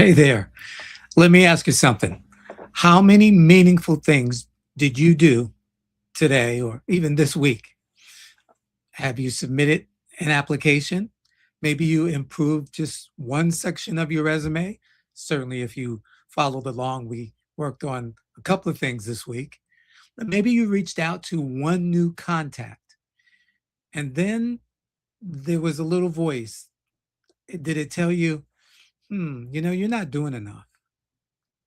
Hey there. Let me ask you something. How many meaningful things did you do today or even this week? Have you submitted an application? Maybe you improved just one section of your resume. Certainly, if you followed along, we worked on a couple of things this week. Maybe you reached out to one new contact, and then there was a little voice. Did it tell you, you're not doing enough?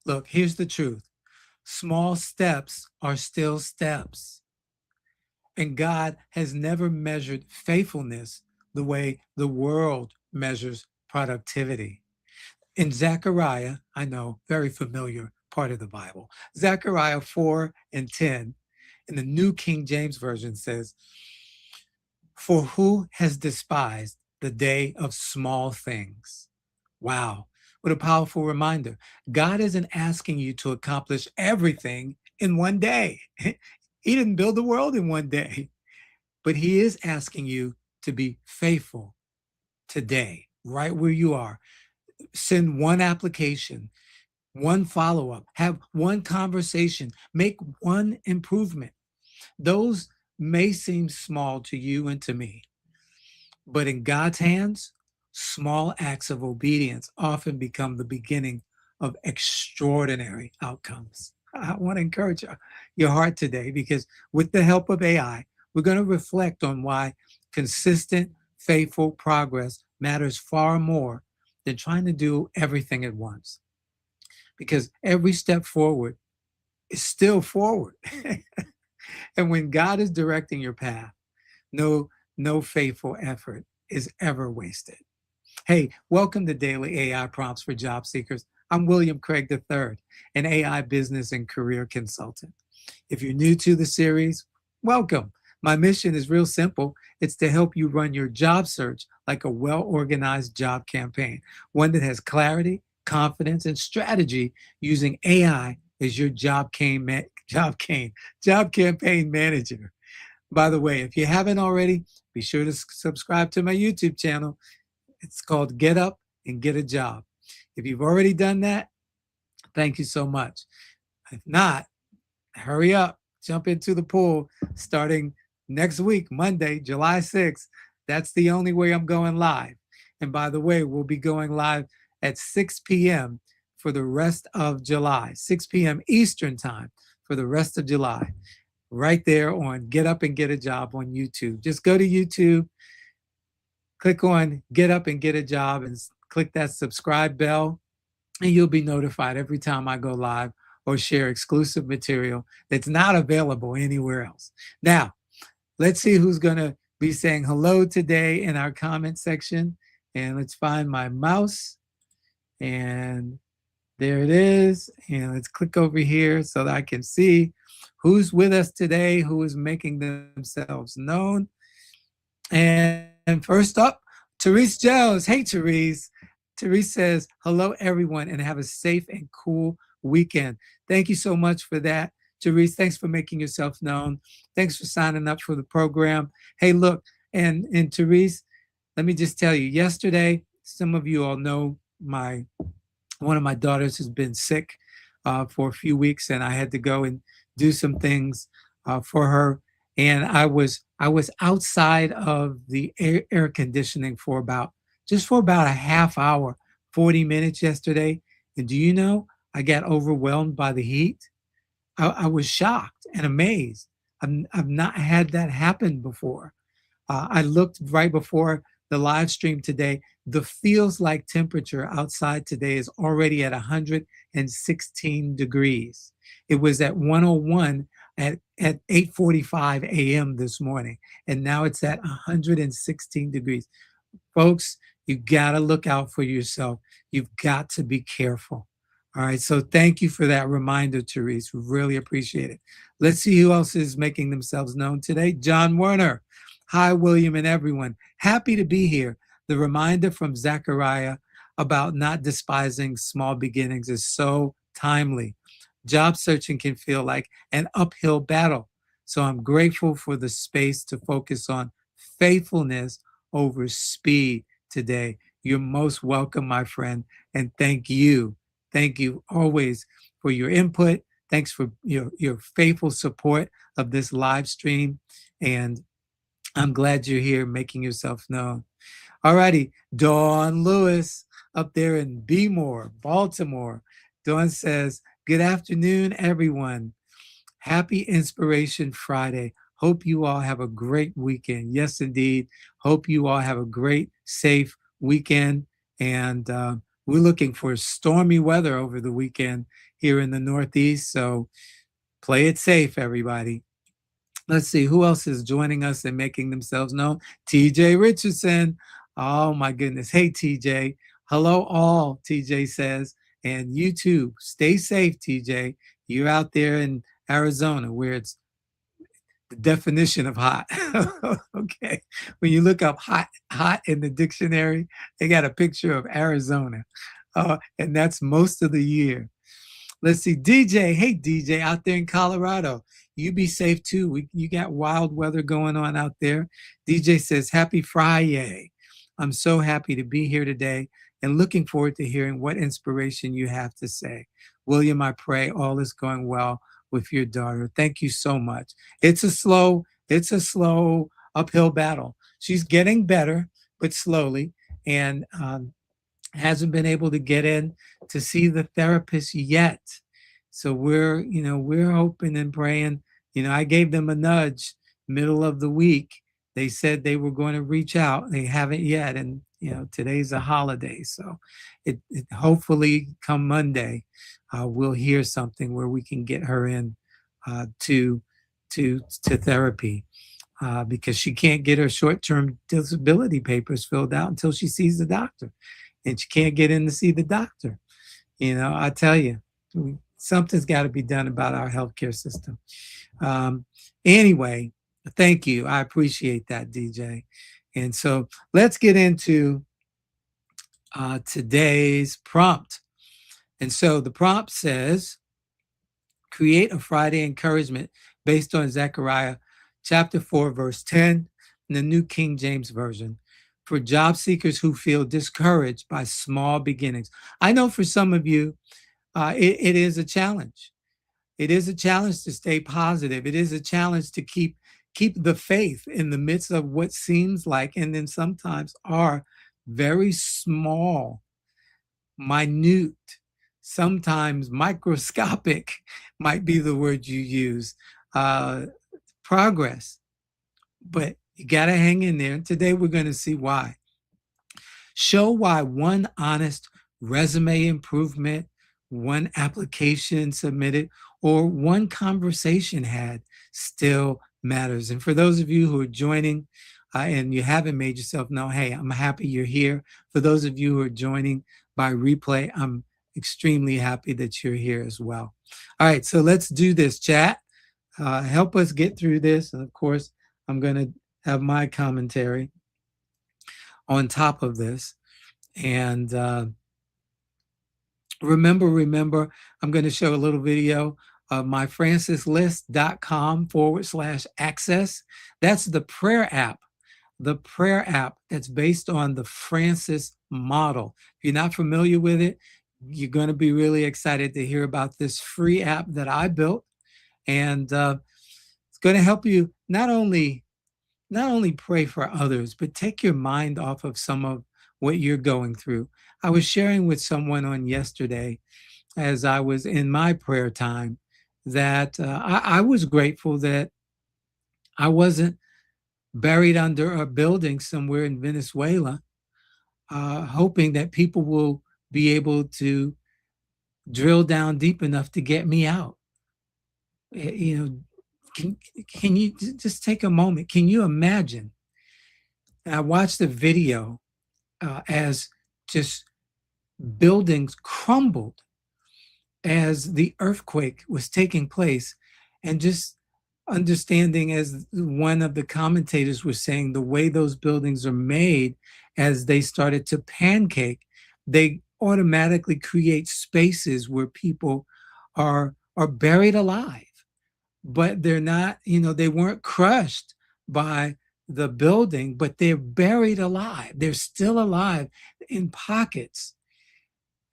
Look, here's the truth. Small steps are still steps. And God has never measured faithfulness the way the world measures productivity. In Zechariah, I know, very familiar part of the Bible, Zechariah 4 and 10, in the New King James Version says, "For who has despised the day of small things?" Wow, what a powerful reminder. God isn't asking you to accomplish everything in one day. He didn't build the world in one day, but He is asking you to be faithful today, right where you are. Send one application, one follow up, have one conversation, make one improvement. Those may seem small to you and to me, but in God's hands, small acts of obedience often become the beginning of extraordinary outcomes. I want to encourage your heart today because with the help of AI, we're going to reflect on why consistent, faithful progress matters far more than trying to do everything at once. Because every step forward is still forward. And when God is directing your path, no faithful effort is ever wasted. Hey, welcome to Daily AI Prompts for Job Seekers. I'm William Craig III, an AI business and career consultant. If you're new to the series, welcome. My mission is real simple. It's to help you run your job search like a well-organized job campaign, one that has clarity, confidence, and strategy using AI as your job campaign manager. By the way, if you haven't already, be sure to subscribe to my YouTube channel. It's called Get Up and Get a Job. If you've already done that, thank you so much. If not, hurry up, jump into the pool starting next week, Monday, July 6th. That's the only way I'm going live. And by the way, we'll be going live at 6 p.m. for the rest of July, 6 p.m. Eastern time for the rest of July, right there on Get Up and Get a Job on YouTube. Just go to YouTube, click on Get Up and Get a Job and click that subscribe bell, and you'll be notified every time I go live or share exclusive material that's not available anywhere else. Now, let's see who's going to be saying hello today in our comment section. And let's find my mouse. And there it is. And let's click over here so that I can see who's with us today, who is making themselves known. And first up, Therese Jones. Hey, Therese. Therese says, hello, everyone, and have a safe and cool weekend. Thank you so much for that. Therese, thanks for making yourself known. Thanks for signing up for the program. Hey, look, and Therese, let me just tell you, yesterday, some of you all know one of my daughters has been sick for a few weeks, and I had to go and do some things for her. And I was outside of the air conditioning for about a half hour, 40 minutes yesterday. And do you know, I got overwhelmed by the heat. I was shocked and amazed. I've not had that happen before. I looked right before the live stream today. The feels like temperature outside today is already at 116 degrees. It was at 101 at 8:45 a.m. this morning, and now it's at 116 degrees. Folks, you got to look out for yourself. You've got to be careful. All right, so thank you for that reminder, Therese. We really appreciate it. Let's see who else is making themselves known today. John Werner. Hi, William and everyone. Happy to be here. The reminder from Zechariah about not despising small beginnings is so timely. Job searching can feel like an uphill battle. So I'm grateful for the space to focus on faithfulness over speed today. you're most welcome, my friend. And thank you. Thank you always for your input. Thanks for your faithful support of this live stream. And I'm glad you're here making yourself known. All righty. Dawn Lewis up there in Bmore, Baltimore. Dawn says, good afternoon, everyone. Happy Inspiration Friday. Hope you all have a great weekend. Yes, indeed. Hope you all have a great, safe weekend. And we're looking for stormy weather over the weekend here in the Northeast. So play it safe, everybody. Let's see who else is joining us and making themselves known. TJ Richardson. Oh, my goodness. Hey, TJ. Hello, all, TJ says. And you too. Stay safe, TJ. You're out there in Arizona where it's the definition of hot. Okay. When you look up hot in the dictionary, they got a picture of Arizona. And that's most of the year. Let's see, DJ. Hey, DJ, out there in Colorado. You be safe too. You got wild weather going on out there. DJ says, happy Friday. I'm so happy to be here today and looking forward to hearing what inspiration you have to say. William, I pray all is going well with your daughter. Thank you so much. It's a slow uphill battle. She's getting better, but slowly, and hasn't been able to get in to see the therapist yet. So we're hoping and praying. I gave them a nudge middle of the week. They said they were going to reach out. They haven't yet. And, today's a holiday. So it hopefully come Monday, we'll hear something where we can get her in to therapy because she can't get her short-term disability papers filled out until she sees the doctor. And she can't get in to see the doctor. I tell you, something's got to be done about our healthcare system. Anyway, thank you. I appreciate that, DJ. And so let's get into today's prompt. And so the prompt says, create a Friday encouragement based on Zechariah chapter 4, verse 10 in the New King James Version for job seekers who feel discouraged by small beginnings. I know for some of you, it is a challenge. It is a challenge to stay positive. It is a challenge to keep the faith in the midst of what seems like, and then sometimes are very small, minute, sometimes microscopic might be the word you use, progress. But you got to hang in there. And today we're going to see why. Show why one honest resume improvement, one application submitted, or one conversation had still matters. And for those of you who are joining and you haven't made yourself know, hey, I'm happy you're here. For those of you who are joining by replay, I'm extremely happy that you're here as well. All right, so let's do this, chat. Help us get through this. And of course, I'm going to have my commentary on top of this. And remember, I'm going to show a little video of my francislist.com/access. That's the prayer app that's based on the Francis model. If you're not familiar with it, you're going to be really excited to hear about this free app that I built. And it's going to help you not only pray for others, but take your mind off of some of what you're going through. I was sharing with someone on yesterday as I was in my prayer time that I was grateful that I wasn't buried under a building somewhere in Venezuela, hoping that people will be able to drill down deep enough to get me out. Can you just take a moment? Can you imagine? And I watched the video as just buildings crumbled as the earthquake was taking place, and just understanding, as one of the commentators was saying, the way those buildings are made, as they started to pancake, they automatically create spaces where people are buried alive, but they're not, they weren't crushed by the building, but they're buried alive. They're still alive in pockets.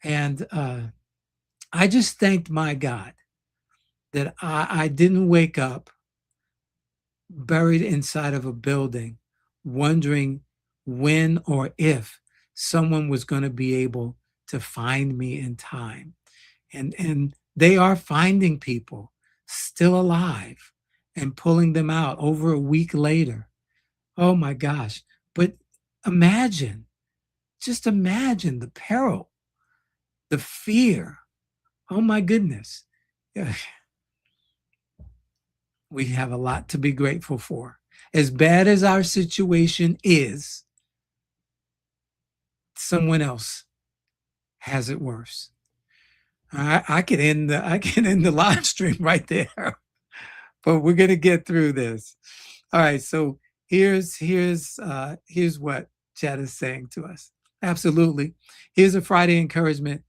And I just thanked my God that I didn't wake up buried inside of a building, wondering when or if someone was going to be able to find me in time. And they are finding people still alive and pulling them out over a week later. Oh my gosh. But imagine, just imagine the peril, the fear. Oh my goodness. Yeah, we have a lot to be grateful for. As bad as our situation is, someone else has it worse. I could end the live stream right there, but we're gonna get through this. All right, so here's what chat is saying to us. Absolutely. Here's a Friday encouragement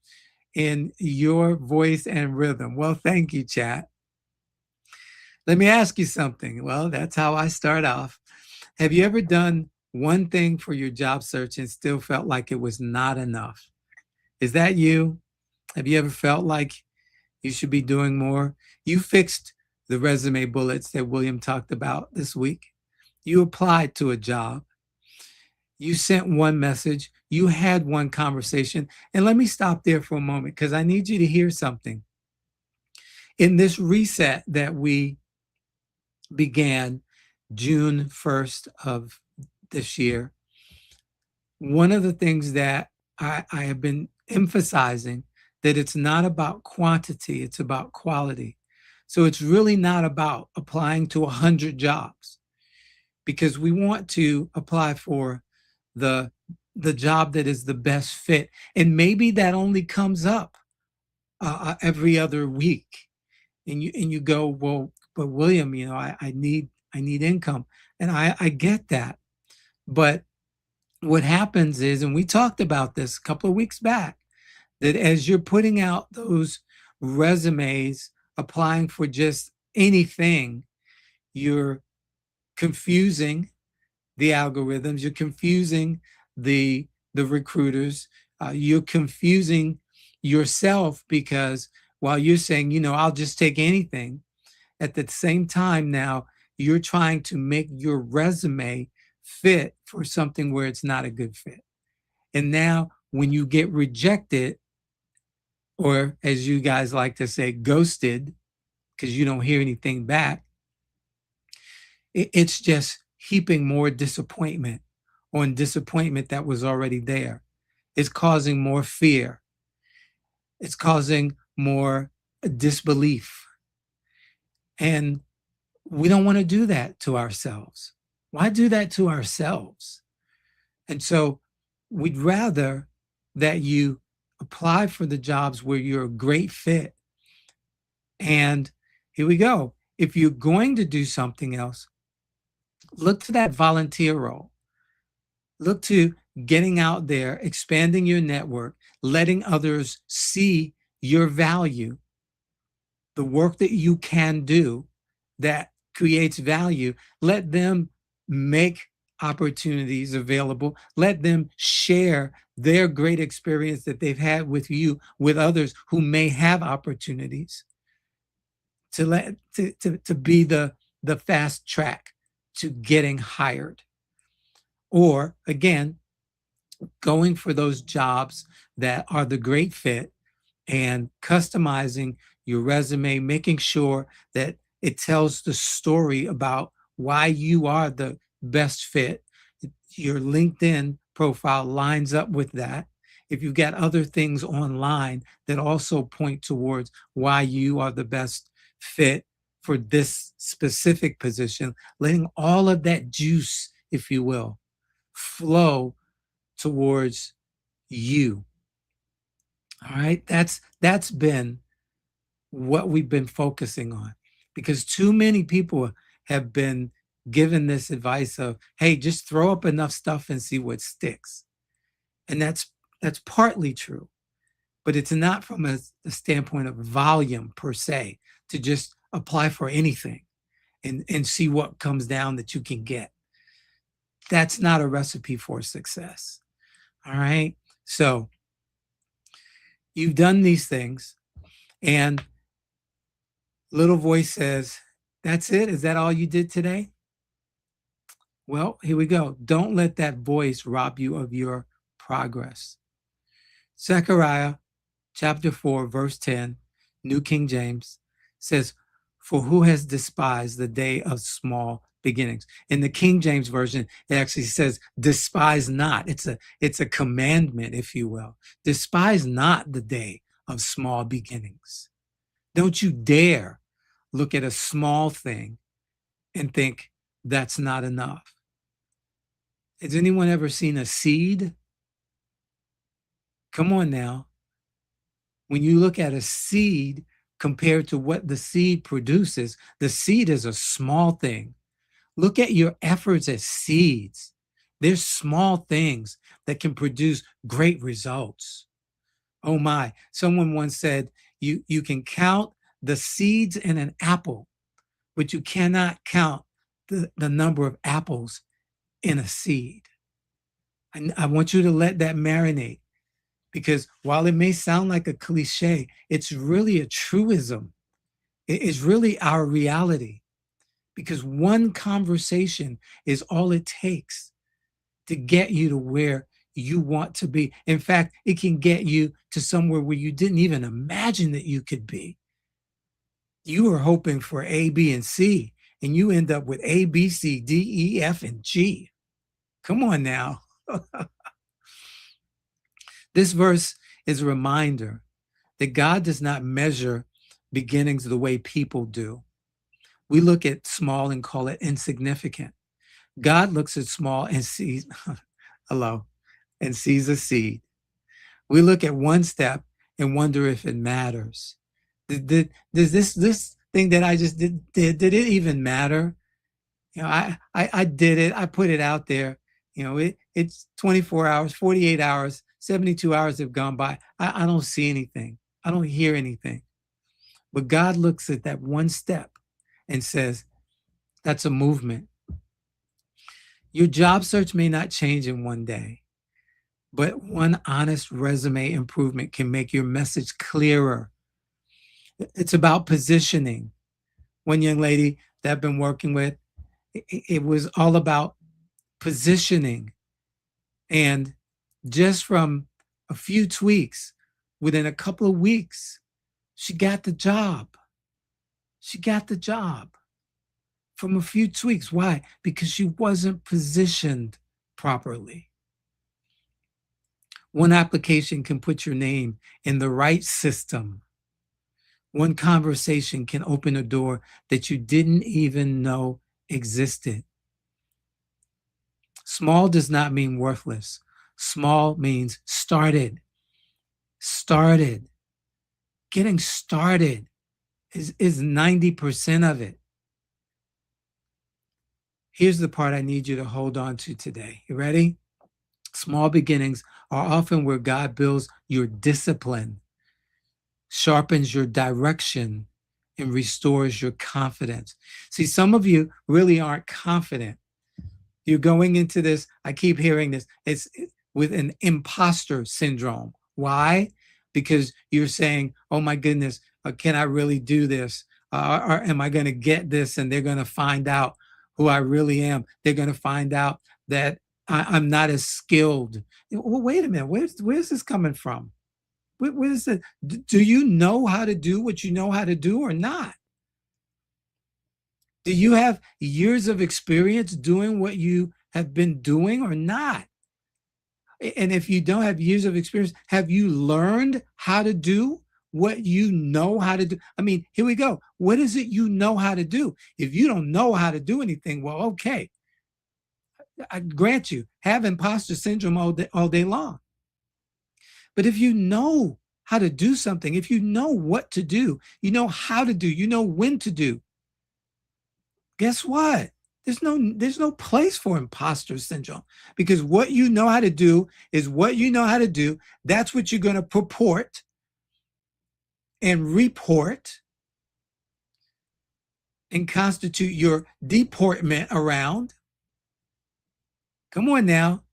in your voice and rhythm. Well, thank you, chat. Let me ask you something. Well, that's how I start off. Have you ever done one thing for your job search and still felt like it was not enough? Is that you? Have you ever felt like you should be doing more? You fixed the resume bullets that William talked about this week. You applied to a job. You sent one message. You had one conversation. And let me stop there for a moment because I need you to hear something. In this reset that we began June 1st of this year, one of the things that I have been emphasizing that it's not about quantity, it's about quality. So it's really not about applying to 100 jobs because we want to apply for the job that is the best fit. And maybe that only comes up every other week. And you go, well, but William, I need income. And I get that. But what happens is, and we talked about this a couple of weeks back, that as you're putting out those resumes, applying for just anything, you're confusing the algorithms, you're confusing the recruiters, you're confusing yourself because while you're saying, I'll just take anything, at the same time now you're trying to make your resume fit for something where it's not a good fit. And now when you get rejected, or as you guys like to say, ghosted, because you don't hear anything back, it's just heaping more disappointment on disappointment that was already there. It's causing more fear. It's causing more disbelief. And we don't want to do that to ourselves. Why do that to ourselves? And so we'd rather that you apply for the jobs where you're a great fit. And here we go. If you're going to do something else, look to that volunteer role. Look to getting out there, expanding your network, letting others see your value, the work that you can do that creates value. Let them make opportunities available. Let them share their great experience that they've had with you, with others who may have opportunities to be the fast track to getting hired. Or again, going for those jobs that are the great fit and customizing your resume, making sure that it tells the story about why you are the best fit. Your LinkedIn profile lines up with that. If you've got other things online that also point towards why you are the best fit for this specific position, letting all of that juice, if you will, flow towards you. All right, that's been what we've been focusing on, because too many people have been given this advice of, hey, just throw up enough stuff and see what sticks. And that's partly true, but it's not from a standpoint of volume per se, to just apply for anything and see what comes down that you can get. That's not a recipe for success. All right. So you've done these things, and little voice says, that's it? Is that all you did today? Well, here we go. Don't let that voice rob you of your progress. Zechariah chapter 4, verse 10, New King James says, for who has despised the day of small beginnings? In the King James Version, it actually says, despise not. It's a commandment, if you will. Despise not the day of small beginnings. Don't you dare look at a small thing and think that's not enough. Has anyone ever seen a seed? Come on now. When you look at a seed compared to what the seed produces, the seed is a small thing. Look at your efforts as seeds. They're small things that can produce great results. Oh my, someone once said, you can count the seeds in an apple, but you cannot count the number of apples in a seed. And I want you to let that marinate, because while it may sound like a cliche, it's really a truism. It's really our reality, because one conversation is all it takes to get you to where you want to be. In fact, it can get you to somewhere where you didn't even imagine that you could be. You were hoping for A, B, and C, and you end up with A, B, C, D, E, F, and G. Come on now. This verse is a reminder that God does not measure beginnings the way people do. We look at small and call it insignificant. God looks at small and sees, and sees a seed. We look at one step and wonder if it matters. Does this thing that I just did it even matter? You know, I did it. I put it out there. You know, it's 24 hours, 48 hours, 72 hours have gone by. I don't see anything. I don't hear anything. But God looks at that one step and says, that's a movement. Your job search may not change in one day, but one honest resume improvement can make your message clearer. It's about positioning. One young lady that I've been working with, it was all about positioning. And just from a few tweaks, within a couple of weeks, she got the job. She got the job from a few tweaks. Why? Because she wasn't positioned properly. One application can put your name in the right system. One conversation can open a door that you didn't even know existed. Small does not mean worthless. Small means started. Started. Getting started is 90% of it. Here's the part I need you to hold on to today. You ready? Small beginnings are often where God builds your discipline, sharpens your direction, and restores your confidence. See, some of you really aren't confident. You're going into this, I keep hearing this, it's with an imposter syndrome. Why? Because you're saying, oh my goodness, can I really do this? Or am I going to get this and they're going to find out who I really am? They're going to find out that I'm not as skilled. Well, wait a minute, where's this coming from? Where is it? Do you know how to do what you know how to do or not? Do you have years of experience doing what you have been doing or not? And if you don't have years of experience, have you learned how to do what you know how to do? I mean, here we go. What is it you know how to do? If you don't know how to do anything, well, okay. I grant you, have imposter syndrome all day long. But if you know how to do something, if you know what to do, you know how to do, you know when to do, guess what? There's no place for imposter syndrome, because what you know how to do is what you know how to do. That's what you're going to purport and report and constitute your deportment around. Come on now.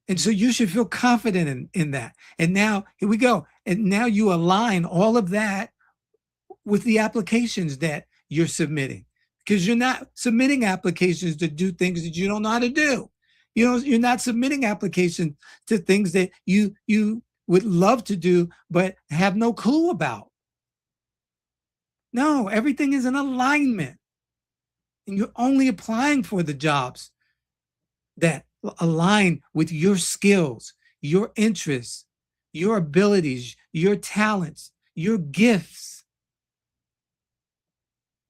And so you should feel confident in that. And now, here we go. And now you align all of that with the applications that you're submitting, because you're not submitting applications to do things that you don't know how to do. You're not submitting applications to things that you would love to do, but have no clue about. No, everything is in alignment. And you're only applying for the jobs that align with your skills, your interests, your abilities, your talents, your gifts.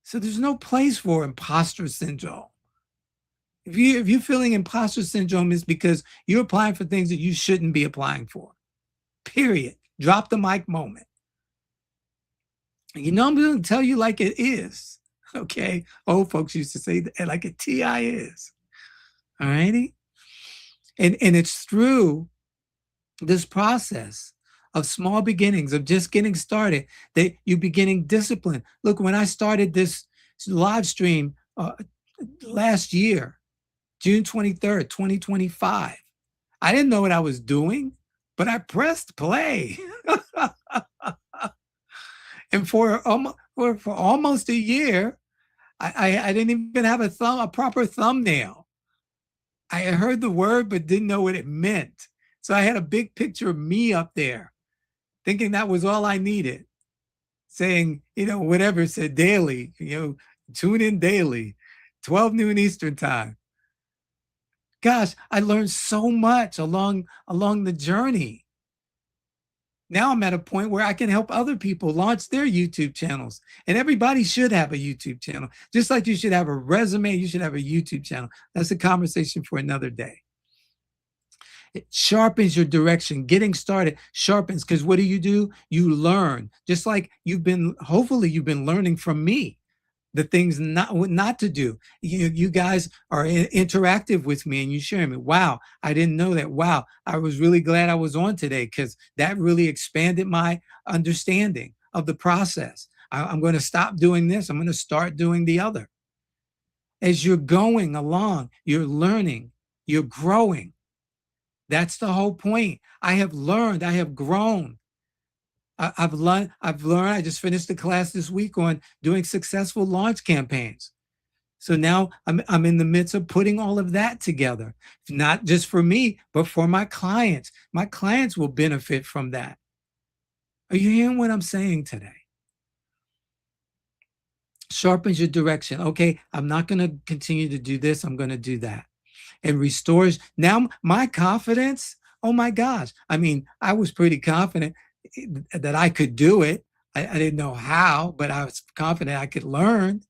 So there's no place for imposter syndrome. If you're feeling imposter syndrome, it's because you're applying for things that you shouldn't be applying for. Period. Drop the mic moment. I'm going to tell you like it is. Okay. Old folks used to say that like a TI is. All righty. And it's through this process of small beginnings, of just getting started, that you're beginning discipline. Look, when I started this live stream last year, June 23rd, 2025, I didn't know what I was doing, but I pressed play. And for almost a year, I didn't even have a proper thumbnail. I heard the word, but didn't know what it meant. So I had a big picture of me up there, thinking that was all I needed, saying, whatever it said, daily, tune in daily, 12 noon Eastern time. Gosh, I learned so much along the journey. Now I'm at a point where I can help other people launch their YouTube channels. And everybody should have a YouTube channel. Just like you should have a resume, you should have a YouTube channel. That's a conversation for another day. It sharpens your direction. Getting started sharpens, because what do? You learn. Just like hopefully you've been learning from me, the things not to do. You guys are interactive with me and you share me. Wow, I didn't know that. Wow, I was really glad I was on today, because that really expanded my understanding of the process. I'm going to stop doing this. I'm going to start doing the other. As you're going along, you're learning, you're growing. That's the whole point. I have learned, I have grown. I've learned. I just finished the class this week on doing successful launch campaigns. So now I'm in the midst of putting all of that together, not just for me, but for my clients. My clients will benefit from that. Are you hearing what I'm saying today? Sharpens your direction. Okay, I'm not going to continue to do this. I'm going to do that. And restores now my confidence. Oh my gosh. I mean, I was pretty confident that I could do it. I didn't know how, but I was confident I could learn.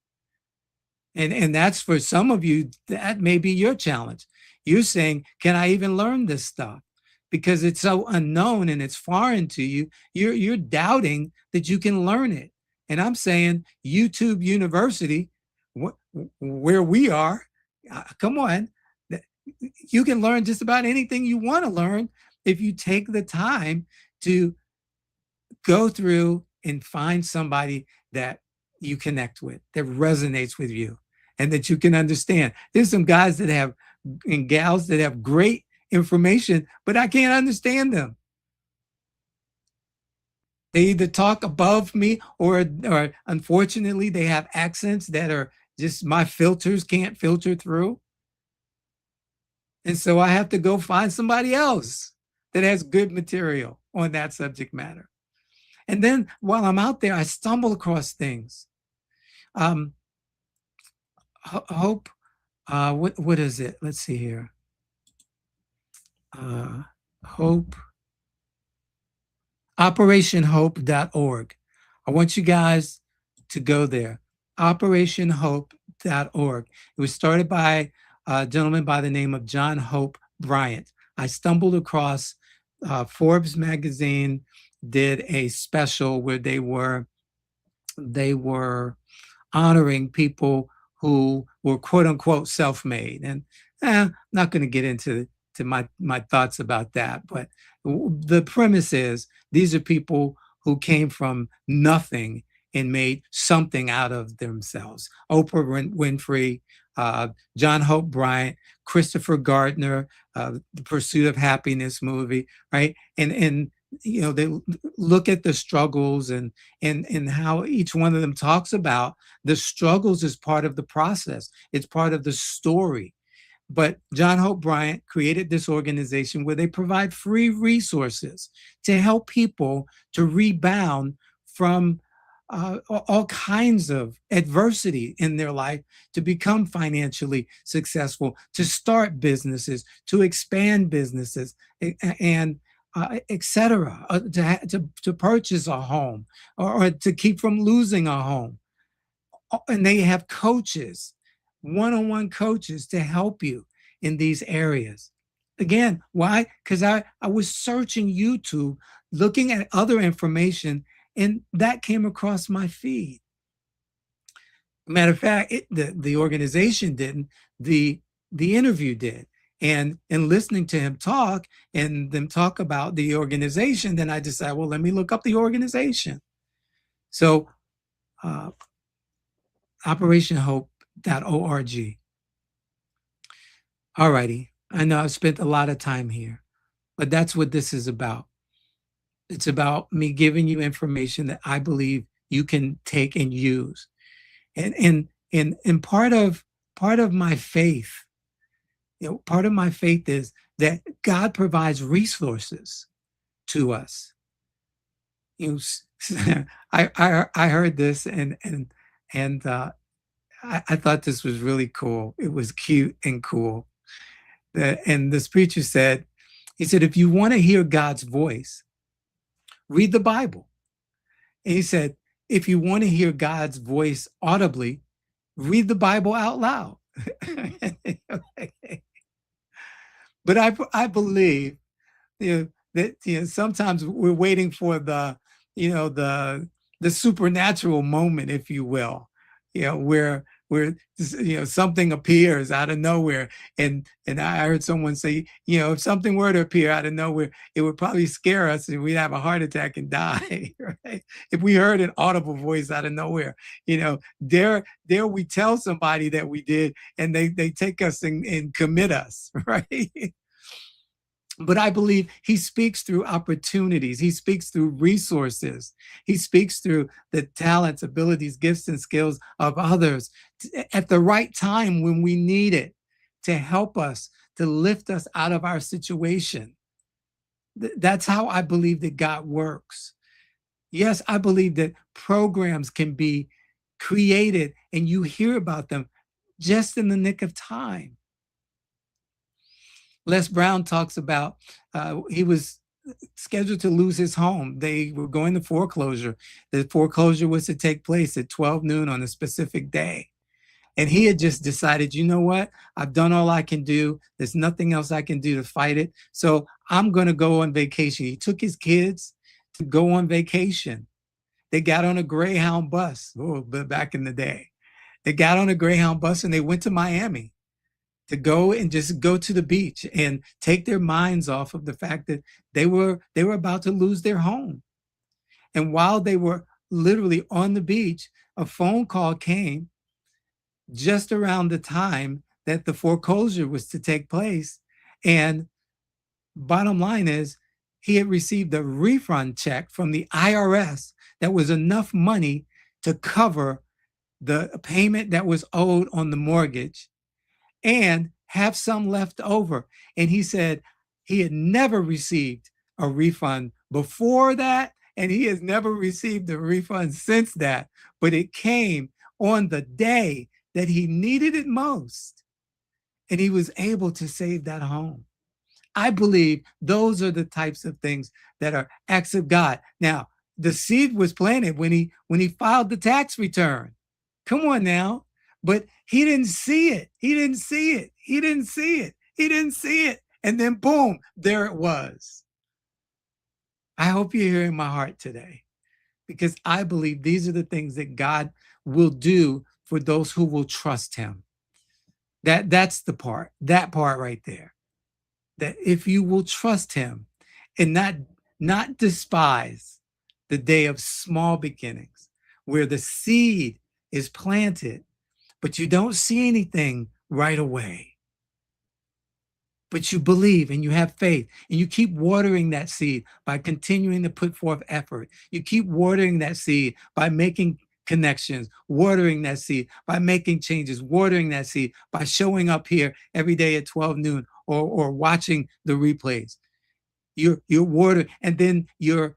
And that's, for some of you, that may be your challenge. You're saying, can I even learn this stuff? Because it's so unknown and it's foreign to you. You're doubting that you can learn it. And I'm saying YouTube University, where we are, come on, you can learn just about anything you want to learn if you take the time to go through and find somebody that you connect with, that resonates with you, and that you can understand. There's some guys and gals that have great information, but I can't understand them. They either talk above me or unfortunately they have accents that are just my filters can't filter through. And so I have to go find somebody else that has good material on that subject matter. And then while I'm out there, I stumble across things. Hope, what is it? Let's see here. Hope, operationhope.org. I want you guys to go there. operationhope.org. It was started by a gentleman by the name of John Hope Bryant. I stumbled across Forbes magazine did a special where they were honoring people who were quote unquote self-made. And I'm not going to get into my thoughts about that, but the premise is these are people who came from nothing and made something out of themselves. Oprah Winfrey, John Hope Bryant, Christopher Gardner, the Pursuit of Happiness movie, right? And they look at the struggles and how each one of them talks about the struggles as part of the process. It's part of the story. But John Hope Bryant created this organization where they provide free resources to help people to rebound from all kinds of adversity in their life, to become financially successful, to start businesses, to expand businesses, and etc., to purchase a home, or to keep from losing a home. And they have coaches, one-on-one coaches, to help you in these areas. Again, why? Because I was searching YouTube, looking at other information, and that came across my feed. Matter of fact, the organization didn't, the interview did. And listening to him talk and them talk about the organization, then I decided, well, let me look up the organization. So operationhope.org. All righty. I know I've spent a lot of time here, but that's what this is about. It's about me giving you information that I believe you can take and use. And part of my faith, part of my faith is that God provides resources to us. I heard this and I thought this was really cool. It was cute and cool. And this preacher said, he said, if you want to hear God's voice, read the Bible. And he said, if you want to hear God's voice audibly, read the Bible out loud. But I believe that sometimes we're waiting for the supernatural moment, if you will, where something appears out of nowhere. And I heard someone say, if something were to appear out of nowhere, it would probably scare us and we'd have a heart attack and die, right? If we heard an audible voice out of nowhere, dare we tell somebody that we did, and they take us and commit us, right? But I believe he speaks through opportunities. He speaks through resources. He speaks through the talents, abilities, gifts, and skills of others at the right time when we need it, to help us, to lift us out of our situation. That's how I believe that God works. Yes, I believe that programs can be created and you hear about them just in the nick of time. Les Brown talks about he was scheduled to lose his home. They were going to foreclosure. The foreclosure was to take place at 12 noon on a specific day. And he had just decided, you know what? I've done all I can do. There's nothing else I can do to fight it. So I'm going to go on vacation. He took his kids to go on vacation. They got on a Greyhound bus, back in the day. They got on a Greyhound bus and they went to Miami to go and just go to the beach and take their minds off of the fact that they were about to lose their home. And while they were literally on the beach, a phone call came just around the time that the foreclosure was to take place. And bottom line is, he had received a refund check from the IRS that was enough money to cover the payment that was owed on the mortgage and have some left over. And he said he had never received a refund before that, and he has never received a refund since that. But it came on the day that he needed it most, and he was able to save that home. I believe those are the types of things that are acts of God. Now, the seed was planted when he filed the tax return. Come on now. But he didn't see it. He didn't see it. He didn't see it. He didn't see it. And then boom, there it was. I hope you're hearing my heart today, because I believe these are the things that God will do for those who will trust him. That's the part, that part right there. That if you will trust him and not despise the day of small beginnings, where the seed is planted, but you don't see anything right away. But you believe and you have faith, and you keep watering that seed by continuing to put forth effort. You keep watering that seed by making connections, watering that seed by making changes, watering that seed by showing up here every day at 12 noon or watching the replays. You're watering, and then you're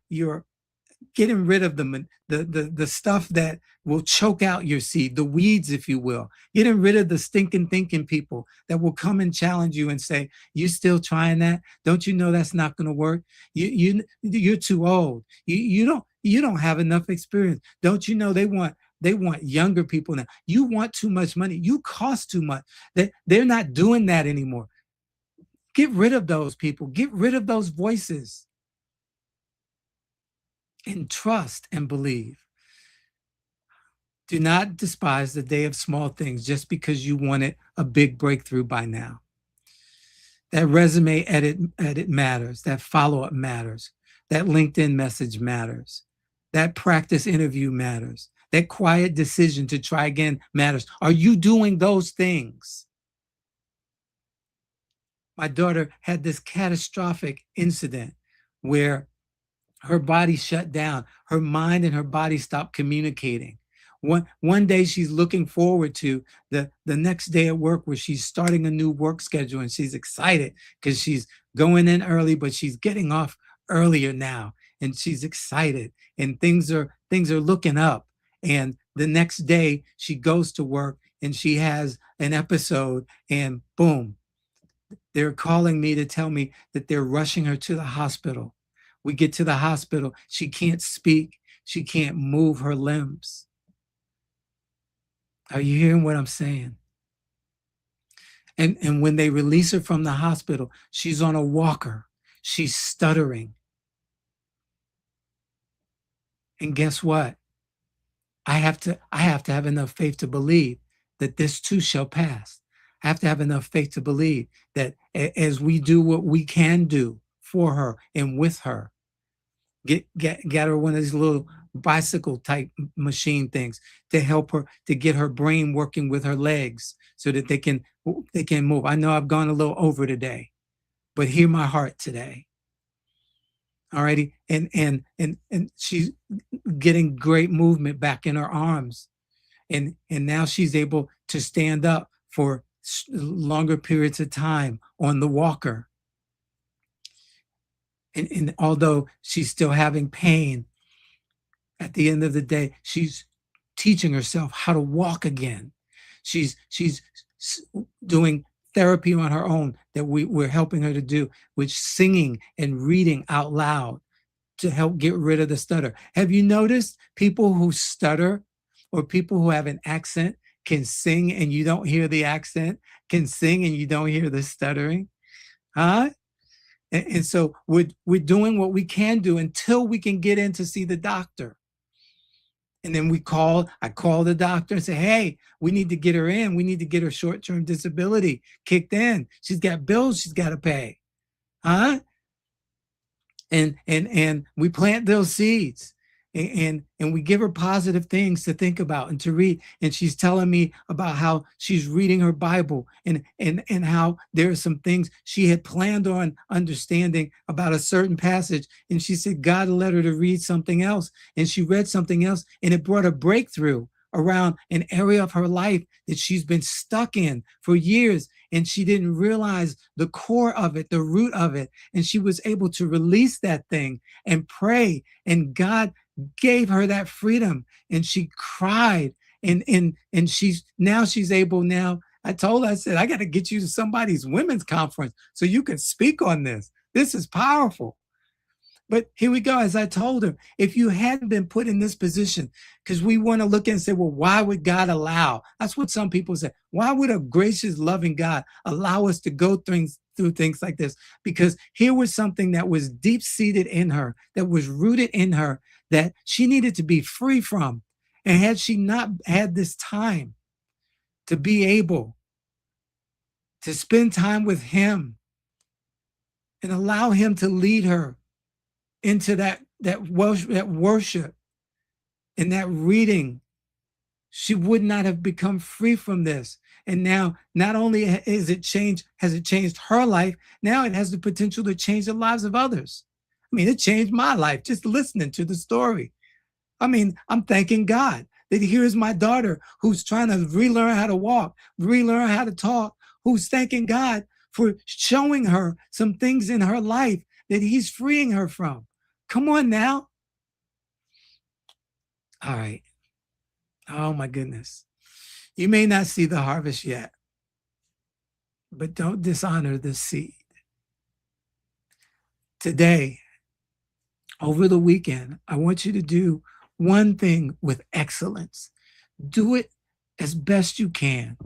getting rid of the stuff that will choke out your seed, the weeds, if you will. Getting rid of the stinking thinking people that will come and challenge you and say, "You still trying that? Don't you know that's not going to work? You're too old. You don't have enough experience. Don't you know they want younger people now? You want too much money. You cost too much. They're not doing that anymore." Get rid of those people. Get rid of those voices. And trust and believe. Do not despise the day of small things just because you wanted a big breakthrough by now. That resume edit matters. That follow-up matters. That LinkedIn message matters. That practice interview matters. That quiet decision to try again matters. Are you doing those things? My daughter had this catastrophic incident where her body shut down. Her mind and her body stopped communicating. One day she's looking forward to the next day at work where she's starting a new work schedule, and she's excited because she's going in early, but she's getting off earlier now, and she's excited, and things are looking up. And the next day she goes to work and she has an episode, and boom, they're calling me to tell me that they're rushing her to the hospital. We get to the hospital. She can't speak. She can't move her limbs. Are you hearing what I'm saying? And when they release her from the hospital, she's on a walker. She's stuttering. And guess what? I have to have enough faith to believe that this too shall pass. I have to have enough faith to believe that as we do what we can do for her and with her, get her one of these little bicycle type machine things to help her to get her brain working with her legs so that they can move. I know I've gone a little over today, but hear my heart today. Alrighty, and she's getting great movement back in her arms, and now she's able to stand up for longer periods of time on the walker. And although she's still having pain, at the end of the day, she's teaching herself how to walk again. She's doing therapy on her own that we're helping her to do, which singing and reading out loud to help get rid of the stutter. Have you noticed people who stutter or people who have an accent can sing and you don't hear the accent, can sing and you don't hear the stuttering? Huh? And so we're doing what we can do until we can get in to see the doctor. And then I call the doctor and say, hey, we need to get her in. We need to get her short-term disability kicked in. She's got bills she's got to pay. Huh? And we plant those seeds. And we give her positive things to think about and to read. And she's telling me about how she's reading her Bible and how there are some things she had planned on understanding about a certain passage. And she said God led her to read something else. And she read something else, and it brought a breakthrough around an area of her life that she's been stuck in for years. And she didn't realize the core of it, the root of it. And she was able to release that thing and pray. And God gave her that freedom, and she cried, and she's able now. I told her, I said, I got to get you to somebody's women's conference so you can speak on this. This is powerful. But here we go. As I told her, if you hadn't been put in this position, because we want to look and say, well, why would God allow? That's what some people say. Why would a gracious, loving God allow us to go through things like this? Because here was something that was deep-seated in her, that was rooted in her, that she needed to be free from. And had she not had this time to be able to spend time with him and allow him to lead her into that worship and that reading she would not have become free from this. And now, not only has it changed her life, now it has the potential to change the lives of others. I mean, it changed my life just listening to the story. I mean, I'm thanking God that here's my daughter who's trying to relearn how to walk, relearn how to talk, who's thanking God for showing her some things in her life that he's freeing her from. Come on now. All right. Oh my goodness. You may not see the harvest yet, but don't dishonor the seed. Today, over the weekend, I want you to do one thing with excellence. Do it as best you can.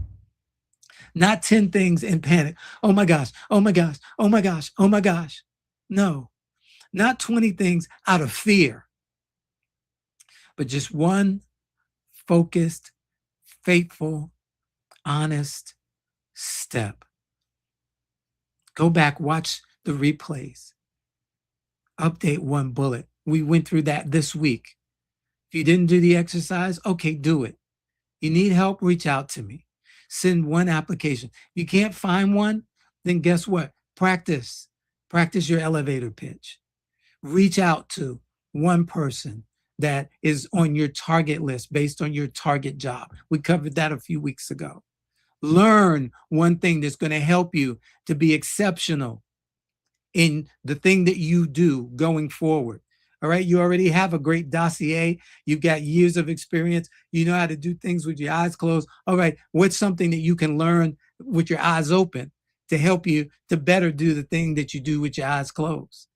Not 10 things in panic. Oh my gosh, oh my gosh, oh my gosh, oh my gosh. No, not 20 things out of fear, but just one focused, faithful, honest step. Go back, watch the replays, update one bullet. We went through that this week. If you didn't do the exercise, okay, do it. You need help, reach out to me. Send one application. If you can't find one, then guess what? Practice. Practice your elevator pitch. Reach out to one person that is on your target list based on your target job. We covered that a few weeks ago. Learn one thing that's going to help you to be exceptional in the thing that you do going forward. All right. You already have a great dossier. You've got years of experience. You know how to do things with your eyes closed. All right. What's something that you can learn with your eyes open to help you to better do the thing that you do with your eyes closed?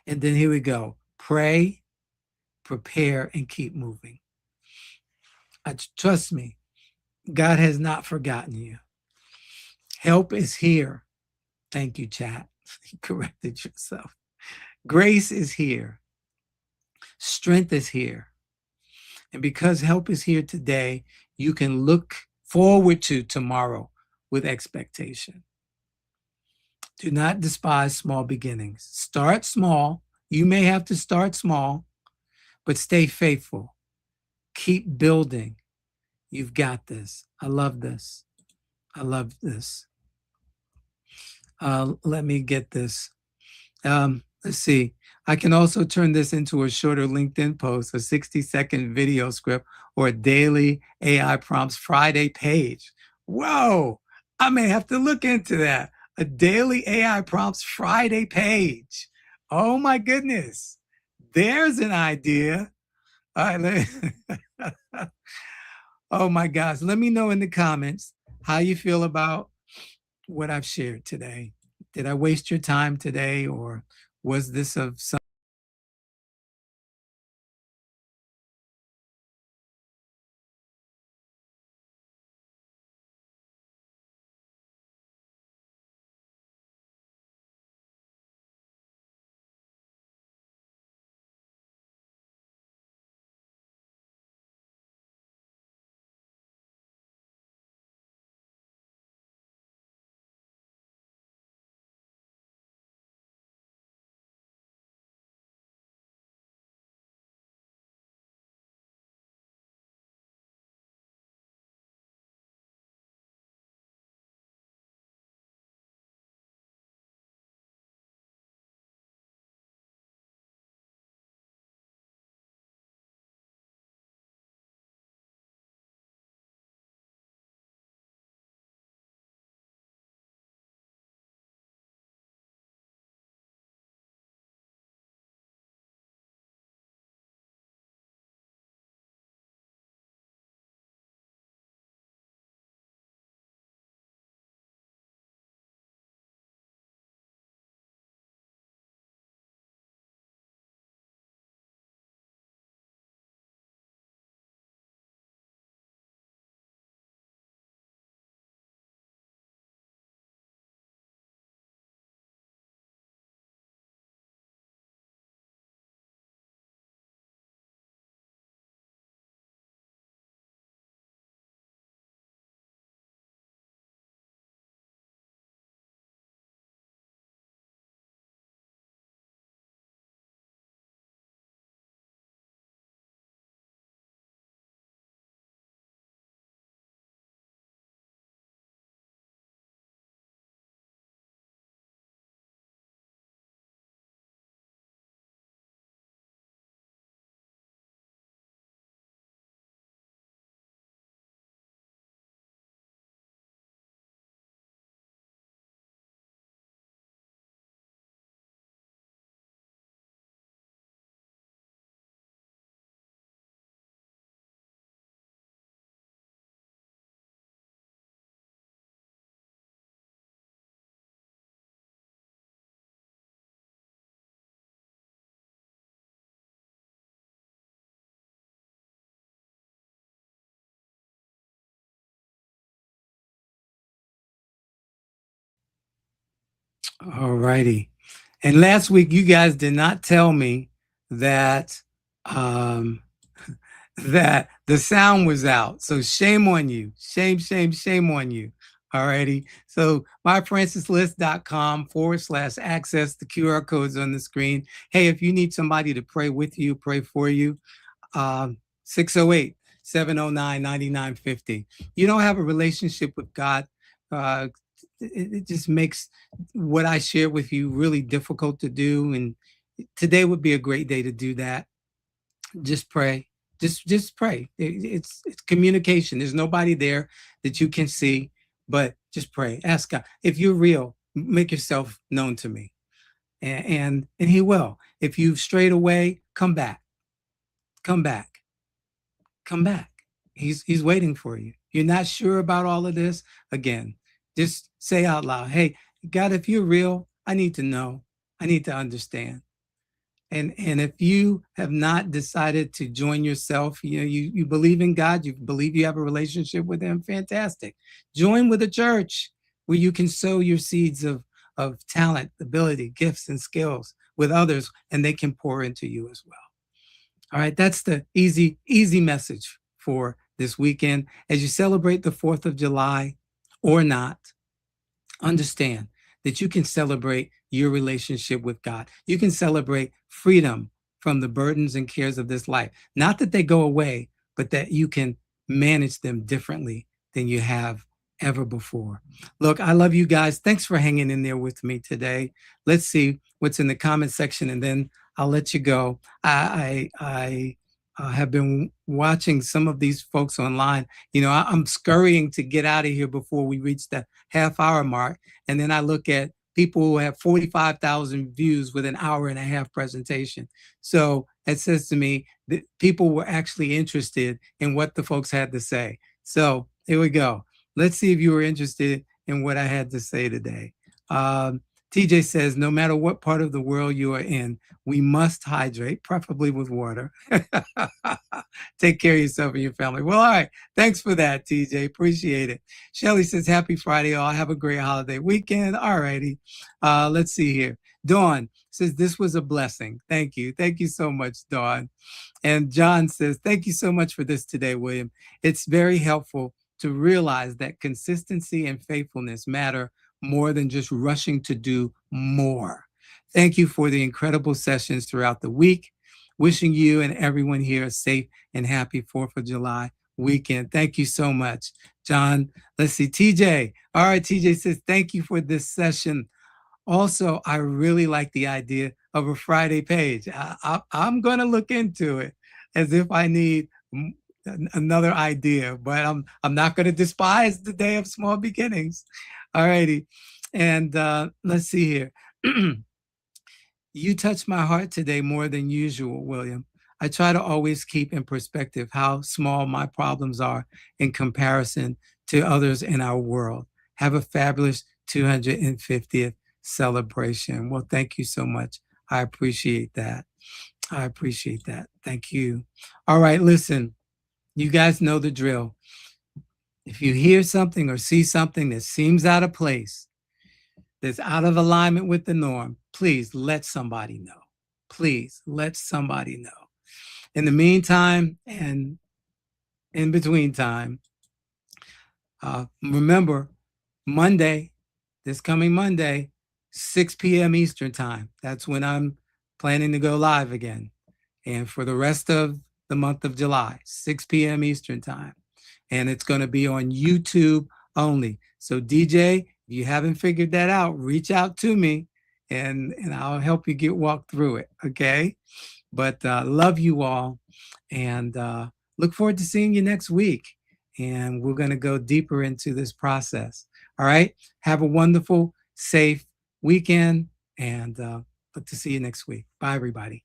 And then here we go. Pray, prepare, and keep moving. Trust me, God has not forgotten you. Help is here. Thank you, chat. You corrected yourself. Grace is here. Strength is here. And because help is here today, you can look forward to tomorrow with expectation. Do not despise small beginnings. Start small. You may have to start small, but stay faithful. Keep building. You've got this. I love this. I love this. Let me get this. Let's see. I can also turn this into a shorter LinkedIn post, a 60-second video script, or a daily AI prompts Friday page. Whoa, I may have to look into that. A daily AI prompts Friday page. Oh my goodness. There's an idea. All right. Oh my gosh. Let me know in the comments how you feel about what I've shared today. Did I waste your time today, or was this of some All righty. And last week, you guys did not tell me that that the sound was out. So shame on you. Shame, shame, shame on you. All righty. So myfrancislist.com/access. The QR codes on the screen. Hey, if you need somebody to pray with you, pray for you, 608-709-9950. You don't have a relationship with God, it just makes what I share with you really difficult to do. And today would be a great day to do that. Just pray. Just pray. It's communication. There's nobody there that you can see, but just pray. Ask God. If you're real, make yourself known to me. And he will. If you've strayed away, come back. Come back. Come back. He's waiting for you. You're not sure about all of this? Again, just say out loud, hey, God, if you're real, I need to know. I need to understand. And if you have not decided to join yourself, you believe in God, you believe you have a relationship with him, fantastic. Join with a church where you can sow your seeds of talent, ability, gifts, and skills with others, and they can pour into you as well. All right, that's the easy message for this weekend. As you celebrate the 4th of July or not, understand that you can celebrate your relationship with God. You can celebrate freedom from the burdens and cares of this life. Not that they go away, but that you can manage them differently than you have ever before. Look, I love you guys. Thanks for hanging in there with me today. Let's see what's in the comment section, and then I'll let you go. I have been watching some of these folks online. I'm scurrying to get out of here before we reach the half-hour mark. And then I look at people who have 45,000 views with an hour and a half presentation. So it says to me that people were actually interested in what the folks had to say. So here we go. Let's see if you were interested in what I had to say today. TJ says, no matter what part of the world you are in, we must hydrate, preferably with water. Take care of yourself and your family. Well, all right. Thanks for that, TJ. Appreciate it. Shelly says, happy Friday, all. Have a great holiday weekend. All righty. Let's see here. Dawn says, this was a blessing. Thank you. Thank you so much, Dawn. And John says, thank you so much for this today, William. It's very helpful to realize that consistency and faithfulness matter more than just rushing to do more. Thank you for the incredible sessions throughout the week. Wishing you and everyone here a safe and happy 4th of July weekend. Thank you so much, John. Let's see, TJ. All right, TJ says, thank you for this session. Also, I really like the idea of a Friday page. I'm going to look into it as if I need another idea, but I'm not going to despise the day of small beginnings. All righty. And let's see here. You touched my heart today more than usual, William. I try to always keep in perspective how small my problems are in comparison to others in our world. Have a fabulous 250th celebration. Well, thank you so much. I appreciate that. I appreciate that. Thank you. All right, listen, you guys know the drill. If you hear something or see something that seems out of place, that's out of alignment with the norm, please let somebody know. Please let somebody know. In the meantime, and in between time, remember, Monday, this coming Monday, 6 p.m. Eastern time. That's when I'm planning to go live again. And for the rest of the month of July, 6 p.m. Eastern time. And it's going to be on YouTube only. So DJ, if you haven't figured that out, reach out to me and I'll help you walk through it. Okay. But love you all and look forward to seeing you next week. And we're going to go deeper into this process. All right. Have a wonderful, safe weekend and look to see you next week. Bye, everybody.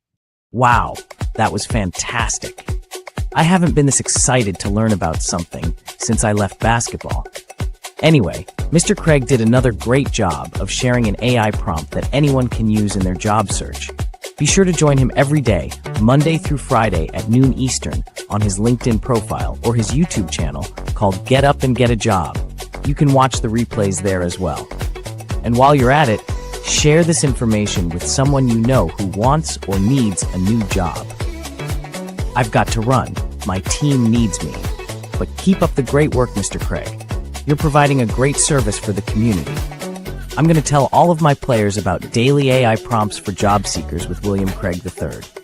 Wow, that was fantastic. I haven't been this excited to learn about something since I left basketball. Anyway, Mr. Craig did another great job of sharing an AI prompt that anyone can use in their job search. Be sure to join him every day, Monday through Friday at noon Eastern on his LinkedIn profile or his YouTube channel called Get Up and Get a Job. You can watch the replays there as well. And while you're at it, Share this information with someone you know who wants or needs a new job. I've got to run. My team needs me. But keep up the great work, Mr. Craig. You're providing a great service for the community. I'm going to tell all of my players about daily AI prompts for job seekers with William Craig III.